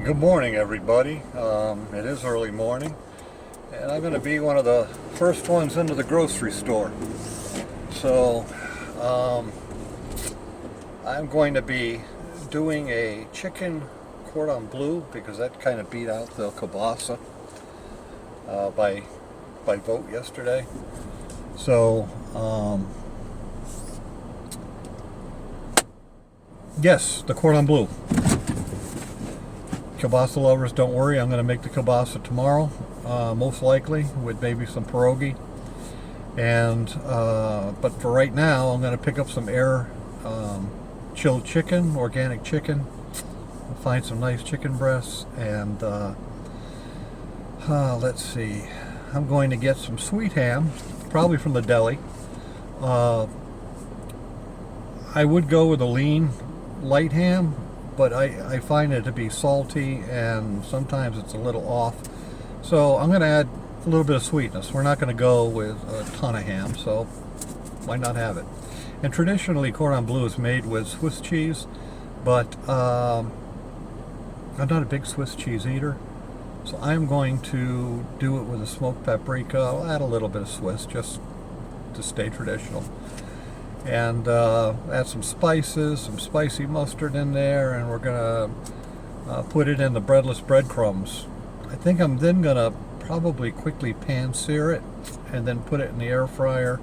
Good morning, everybody. It is early morning, and I'm going to be one of the first ones into the grocery store. So, I'm going to be doing a chicken Cordon Bleu because that kind of beat out the kielbasa by vote yesterday. So, yes, the Cordon Bleu. Kielbasa lovers, don't worry. I'm going to make the kielbasa tomorrow, most likely, with maybe some pierogi. And but for right now, I'm going to pick up some air chilled chicken, organic chicken. I'll find some nice chicken breasts, and let's see. I'm going to get some sweet ham, probably from the deli. I would go with a lean, light ham, but I find it to be salty and sometimes it's a little off. So I'm going to add a little bit of sweetness. We're not going to go with a ton of ham, so why not have it? And traditionally, Cordon Bleu is made with Swiss cheese, but I'm not a big Swiss cheese eater, so I'm going to do it with a smoked paprika. I'll add a little bit of Swiss just to stay traditional. And add some spices, some spicy mustard in there, and we're gonna put it in the breadless breadcrumbs. I think I'm then gonna probably quickly pan sear it and then put it in the air fryer,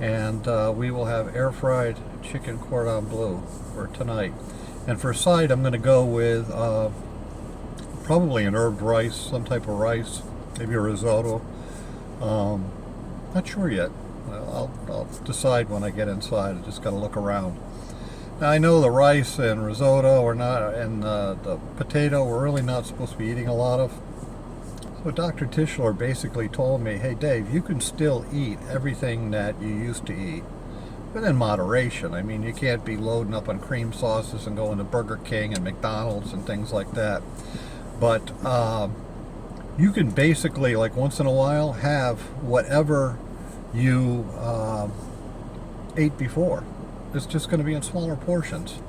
and we will have air fried chicken Cordon Bleu for tonight. And for a side, I'm gonna go with probably an herbed rice, some type of rice, maybe a risotto. Not sure yet. I'll decide when I get inside. I just got to look around. Now I know the rice and risotto are not, and the potato we're really not supposed to be eating a lot of. So Dr. Tischler basically told me, hey Dave, you can still eat everything that you used to eat, but in moderation. I mean, you can't be loading up on cream sauces and going to Burger King and McDonald's and things like that. But you can basically, like once in a while, have whatever you ate before. It's just going to be in smaller portions.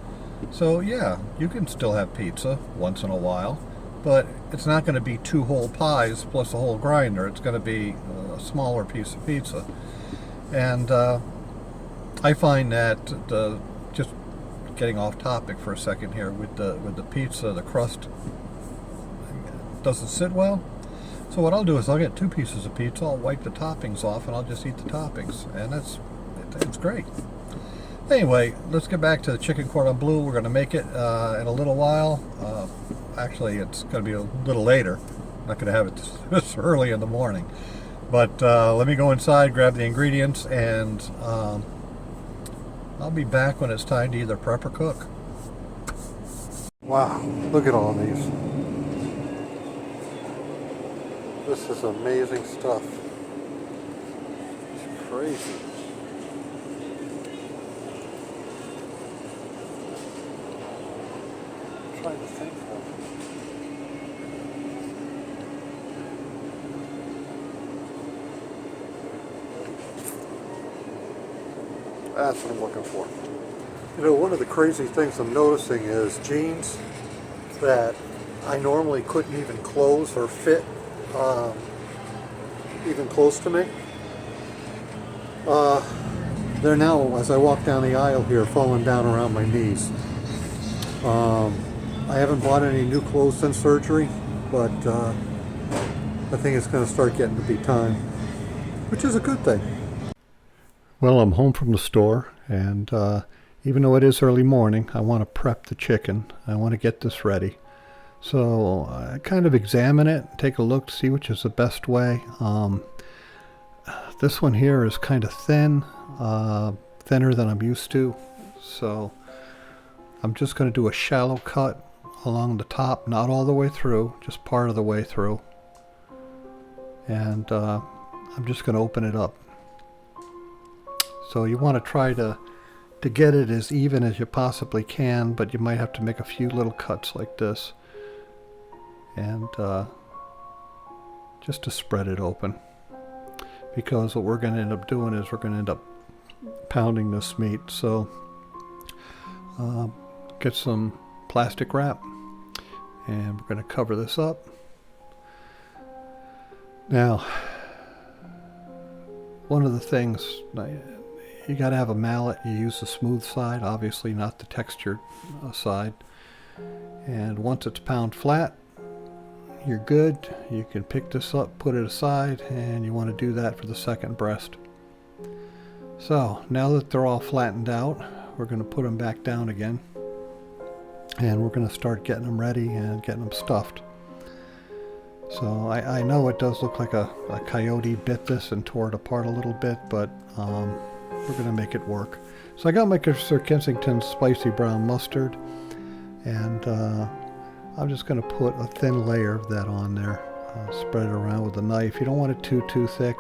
So yeah, you can still have pizza once in a while, but it's not going to be 2 whole pies plus a whole grinder. It's going to be a smaller piece of pizza. And I find that just getting off topic for a second here, with the pizza, the crust doesn't sit well. So what I'll do is I'll get 2 pieces of pizza, I'll wipe the toppings off, and I'll just eat the toppings. And it's great. Anyway, let's get back to the chicken Cordon Bleu. We're going to make it in a little while. Actually, it's going to be a little later. I'm not going to have it this early in the morning. But let me go inside, grab the ingredients, and I'll be back when it's time to either prep or cook. Wow, look at all these. This is amazing stuff. It's crazy. I'm trying to think of it. That's what I'm looking for. You know, one of the crazy things I'm noticing is jeans that I normally couldn't even close or fit even close to me. They're now, as I walk down the aisle here, falling down around my knees. I haven't bought any new clothes since surgery, but I think it's going to start getting to be time, which is a good thing. Well, I'm home from the store, and even though it is early morning, I want to prep the chicken. I want to get this ready. So I kind of examine it, take a look to see which is the best way. This one here is kind of thin, thinner than I'm used to. So I'm just going to do a shallow cut along the top, not all the way through, just part of the way through. And I'm just going to open it up. So you want to try to get it as even as you possibly can, but you might have to make a few little cuts like this. And just to spread it open, because what we're going to end up doing is we're going to end up pounding this meat. So get some plastic wrap And we're going to cover this up. Now, one of the things, you got to have a mallet. You use the smooth side, obviously not the textured side. And once it's pound flat, you're good. You can pick this up, put it aside, and you want to do that for the second breast. So now that they're all flattened out, we're going to put them back down again. And we're going to start getting them ready and getting them stuffed. So I know it does look like a coyote bit this and tore it apart a little bit, but we're going to make it work. So I got my Sir Kensington spicy brown mustard, and I'm just going to put a thin layer of that on there. Spread it around with a knife. You don't want it too thick,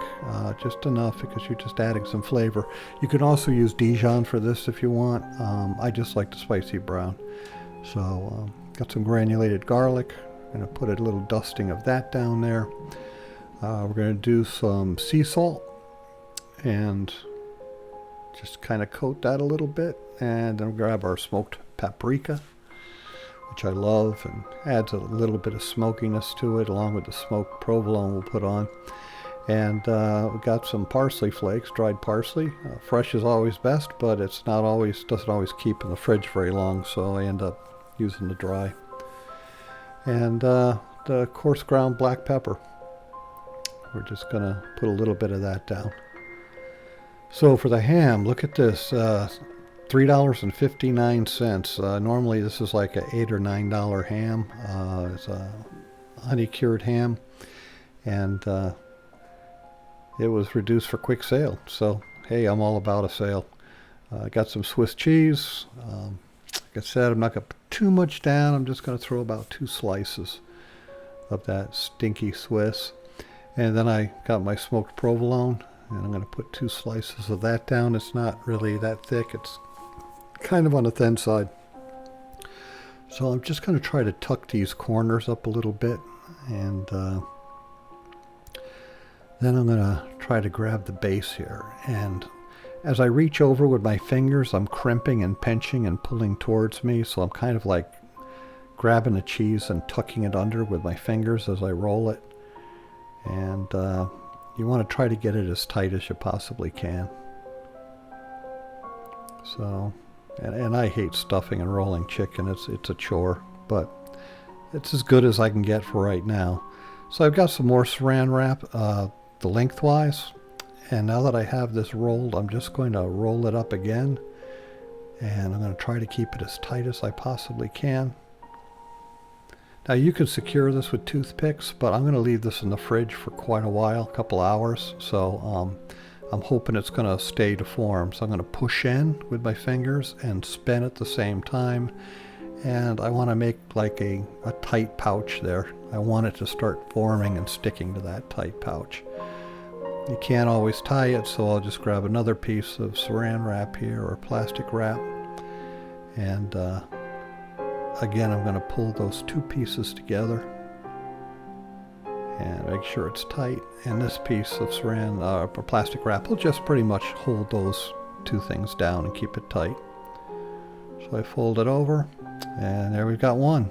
just enough because you're just adding some flavor. You can also use Dijon for this if you want. I just like the spicy brown. So got some granulated garlic. I'm going to put a little dusting of that down there. We're going to do some sea salt and just kind of coat that a little bit, and then we'll grab our smoked paprika, which I love, and adds a little bit of smokiness to it, along with the smoked provolone we'll put on. And we got some parsley flakes, dried parsley. Fresh is always best, but it's not always, doesn't always keep in the fridge very long, so I end up using the dry. And the coarse ground black pepper. We're just gonna put a little bit of that down. So for the ham, look at this. $3.59. Normally this is like an $8 or $9 ham. It's a honey cured ham, and it was reduced for quick sale. So hey, I'm all about a sale. Got some Swiss cheese. Like I said, I'm not going to put too much down. I'm just going to throw about 2 slices of that stinky Swiss. And then I got my smoked provolone, and I'm going to put 2 slices of that down. It's not really that thick. It's kind of on the thin side. So I'm just going to try to tuck these corners up a little bit, and then I'm going to try to grab the base here. And as I reach over with my fingers, I'm crimping and pinching and pulling towards me, so I'm kind of like grabbing the cheese and tucking it under with my fingers as I roll it. And you want to try to get it as tight as you possibly can. So, and I hate stuffing and rolling chicken. It's a chore, but it's as good as I can get for right now. So I've got some more saran wrap, the lengthwise. And now that I have this rolled, I'm just going to roll it up again. And I'm going to try to keep it as tight as I possibly can. Now you can secure this with toothpicks, but I'm going to leave this in the fridge for quite a while, a couple hours. So I'm hoping it's going to stay to form. So I'm going to push in with my fingers and spin at the same time. And I want to make like a tight pouch there. I want it to start forming and sticking to that tight pouch. You can't always tie it, so I'll just grab another piece of saran wrap here, or plastic wrap. And again, I'm going to pull those 2 pieces together and make sure it's tight. And this piece of saran or plastic wrap will just pretty much hold those 2 things down and keep it tight. So I fold it over, and there we've got one.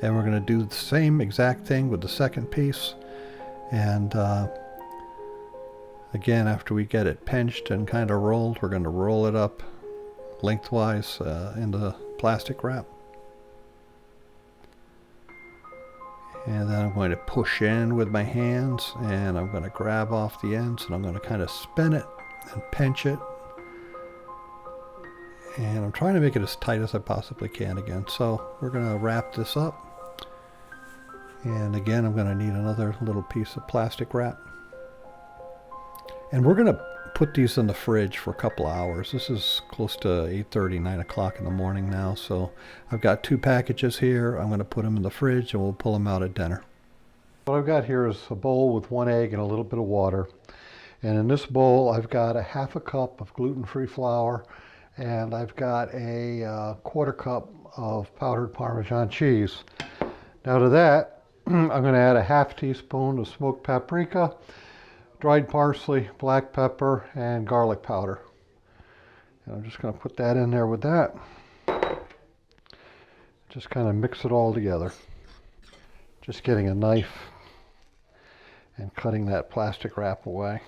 And we're going to do the same exact thing with the second piece. And again, after we get it pinched and kind of rolled, we're going to roll it up lengthwise in the plastic wrap. And then I'm going to push in with my hands, and I'm going to grab off the ends, and I'm going to kind of spin it and pinch it. And I'm trying to make it as tight as I possibly can again. So we're going to wrap this up. And again, I'm going to need another little piece of plastic wrap. And we're going to put these in the fridge for a couple hours. This is close to 8:30, 9 o'clock in the morning now. So I've got 2 packages here. I'm going to put them in the fridge, and we'll pull them out at dinner. What I've got here is a bowl with 1 egg and a little bit of water. And in this bowl, I've got a 1/2 cup of gluten-free flour, and I've got a 1/4 cup of powdered Parmesan cheese. Now to that, I'm going to add a 1/2 teaspoon of smoked paprika, dried parsley, black pepper, and garlic powder. And I'm just going to put that in there with that. Just kind of mix it all together. Just getting a knife and cutting that plastic wrap away.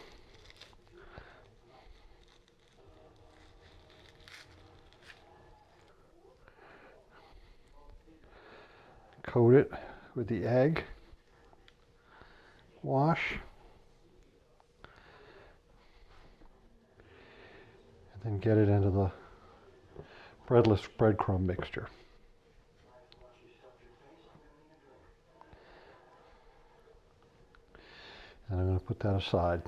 Coat it with the egg wash. And then get it into the breadless breadcrumb mixture. And I'm going to put that aside.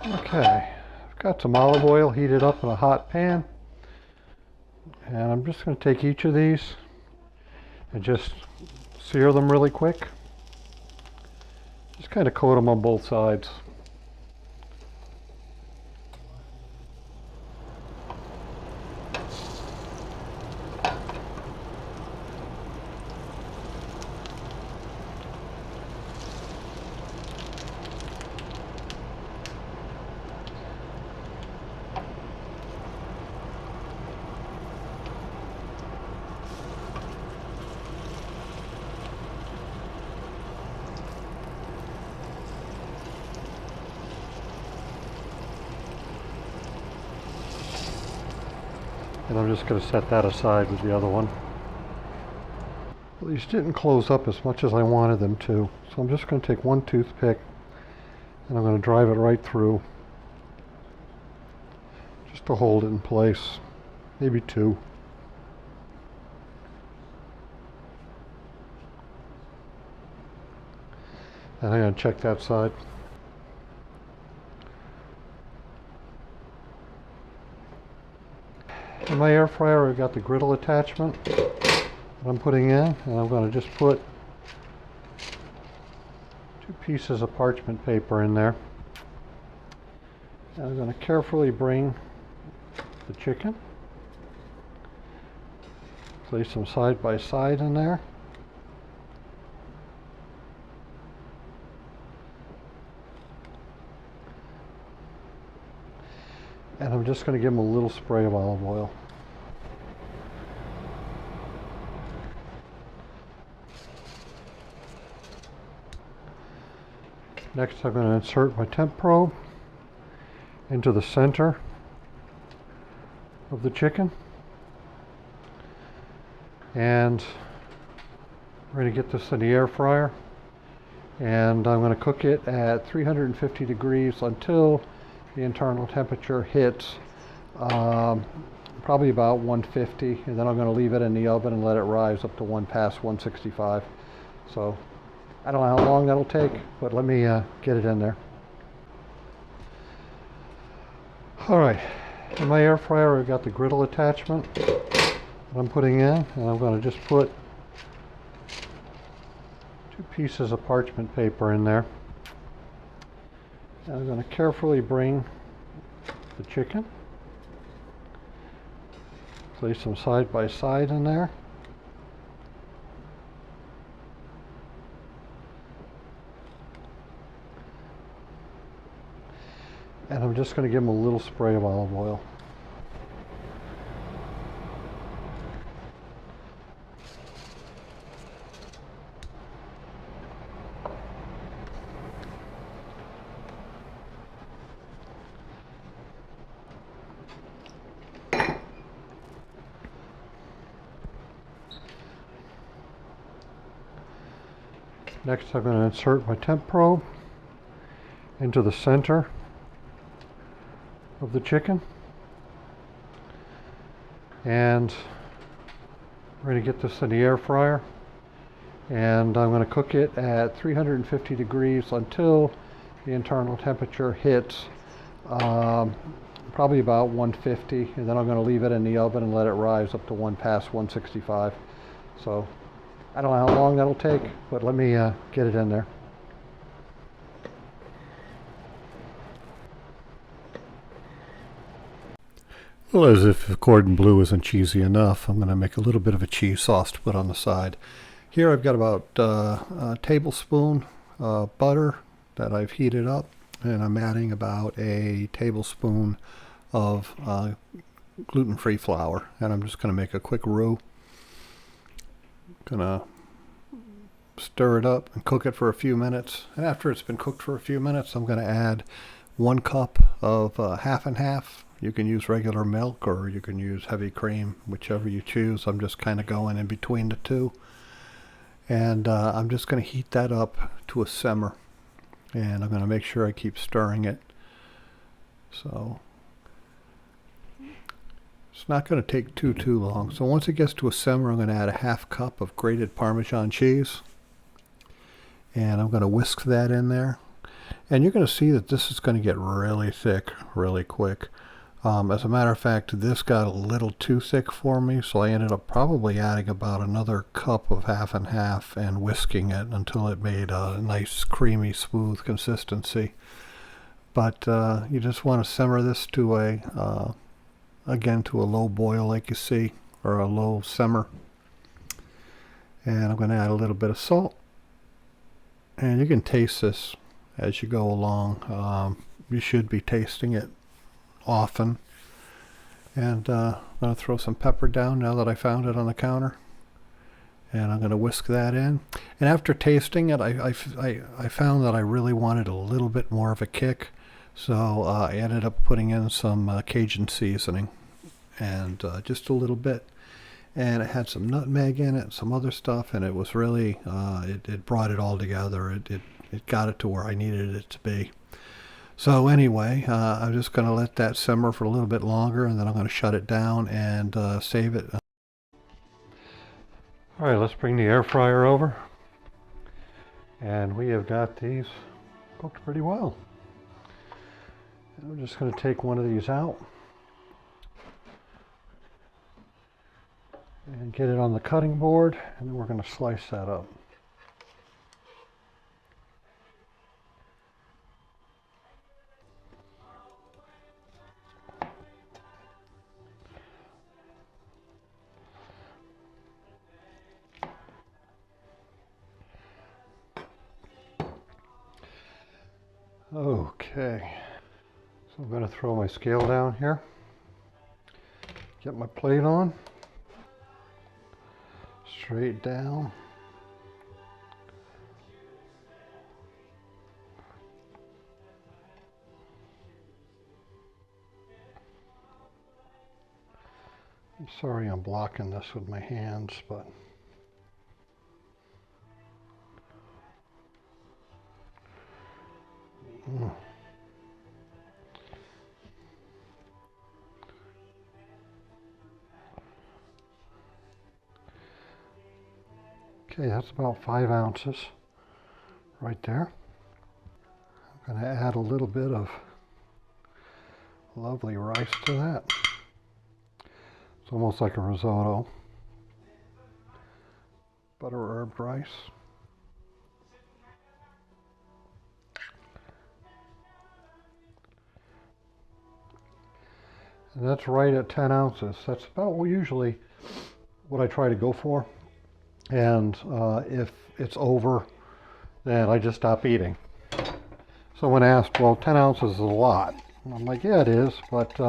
Okay, I've got some olive oil heated up in a hot pan. And I'm just going to take each of these and just sear them really quick. Just kind of coat them on both sides. And I'm just going to set that aside with the other one. Well, these didn't close up as much as I wanted them to. So I'm just going to take one toothpick and I'm going to drive it right through. Just to hold it in place. Maybe two. And I'm going to check that side. In my air fryer, I've got the griddle attachment that I'm putting in, and I'm going to just put 2 pieces of parchment paper in there. And I'm going to carefully bring the chicken, place them side by side in there. And I'm just going to give them a little spray of olive oil. Next, I'm going to insert my temp probe into the center of the chicken. And we're going to get this in the air fryer. And I'm going to cook it at 350 degrees until the internal temperature hits probably about 150, and then I'm going to leave it in the oven and let it rise up to past 165. So I don't know how long that'll take, but let me get it in there. All right, in my air fryer, I've got the griddle attachment that I'm putting in, and I'm going to just put 2 pieces of parchment paper in there. And I'm going to carefully bring the chicken, place them side by side in there. And I'm just going to give them a little spray of olive oil. Next, I'm going to insert my temp probe into the center of the chicken. And we're going to get this in the air fryer. And I'm going to cook it at 350 degrees until the internal temperature hits probably about 150. And then I'm going to leave it in the oven and let it rise up to past 165. So I don't know how long that'll take, but let me get it in there. Well, as if Cordon Bleu isn't cheesy enough, I'm going to make a little bit of a cheese sauce to put on the side. Here I've got about a tablespoon butter that I've heated up, and I'm adding about a tablespoon of gluten-free flour, and I'm just going to make a quick roux. Gonna stir it up and cook it for a few minutes. And after it's been cooked for a few minutes, I'm going to add 1 cup of half and half. You can use regular milk or you can use heavy cream, whichever you choose. I'm just kind of going in between the two. And I'm just going to heat that up to a simmer. And I'm going to make sure I keep stirring it. So it's not going to take too long. So once it gets to a simmer, I'm going to add a half cup of grated Parmesan cheese. And I'm going to whisk that in there. And you're going to see that this is going to get really thick really quick. As a matter of fact, this got a little too thick for me, so I ended up probably adding about another cup of half and half and whisking it until it made a nice creamy smooth consistency. But you just want to simmer this to again to a low boil like you see, or a low simmer. And I'm going to add a little bit of salt. And you can taste this as you go along. You should be tasting it often. And I'm going to throw some pepper down now that I found it on the counter. And I'm going to whisk that in. And after tasting it, I found that I really wanted a little bit more of a kick. So I ended up putting in some Cajun seasoning. And just a little bit. And it had some nutmeg in it, some other stuff. And it was really, it brought it all together. It got it to where I needed it to be. So anyway, I'm just going to let that simmer for a little bit longer, and then I'm going to shut it down and save it. All right, let's bring the air fryer over. And we have got these cooked pretty well. And I'm just going to take one of these out and get it on the cutting board, and then we're going to slice that up. Okay, so I'm going to throw my scale down here, get my plate on, straight down. I'm sorry I'm blocking this with my hands, but okay, that's about 5 ounces right there. I'm going to add a little bit of lovely rice to that. It's almost like a risotto. Butter herb rice. And that's right at 10 ounces. That's about usually what I try to go for. And if it's over, then I just stop eating. So when asked, well, 10 ounces is a lot. And I'm like, yeah, it is, but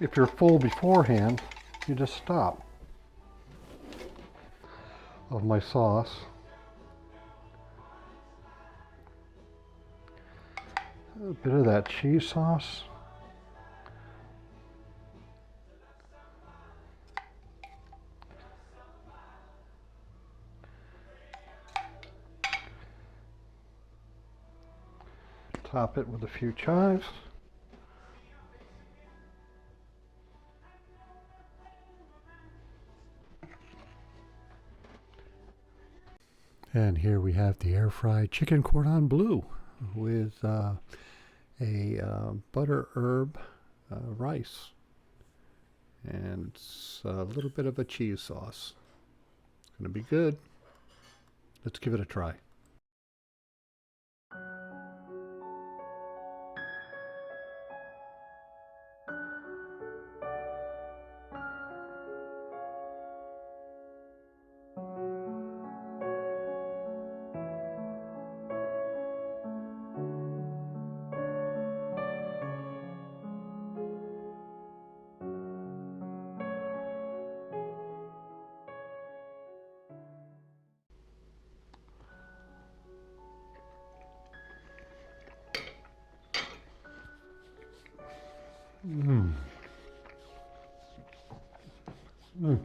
if you're full beforehand, you just stop. Of my sauce. A bit of that cheese sauce. Top it with a few chives. And here we have the air fried chicken cordon bleu with a butter herb rice and a little bit of a cheese sauce. It's going to be good. Let's give it a try. Mm. Mm.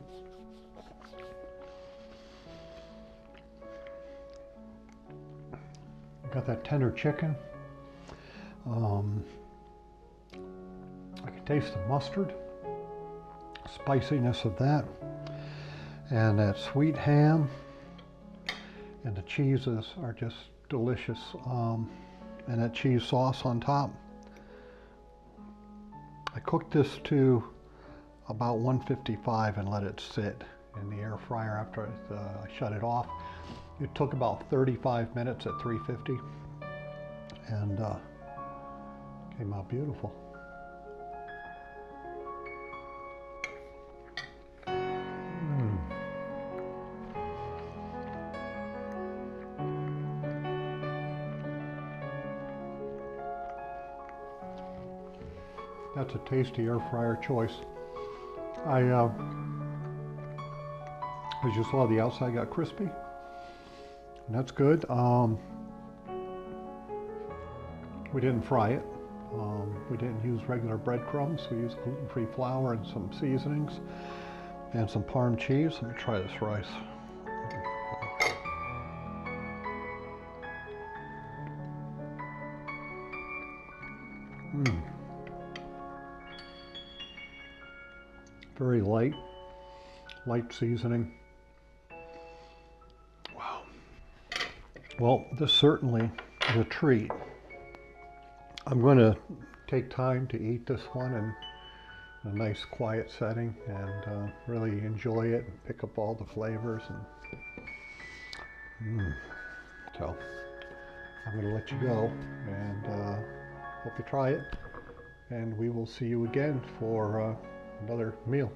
Got that tender chicken. I can taste the mustard, spiciness of that, and that sweet ham, and the cheeses are just delicious, and that cheese sauce on top. I cooked this to about 155 and let it sit in the air fryer after I shut it off. It took about 35 minutes at 350 and came out beautiful. That's a tasty air fryer choice. As you saw, the outside got crispy, and that's good. We didn't fry it. We didn't use regular breadcrumbs. We used gluten-free flour and some seasonings and some Parm cheese. Let me try this rice. Very light seasoning. Wow. Well, this certainly is a treat. I'm going to take time to eat this one in a nice quiet setting and really enjoy it and pick up all the flavors. So I'm going to let you go and hope you try it. And we will see you again for another meal.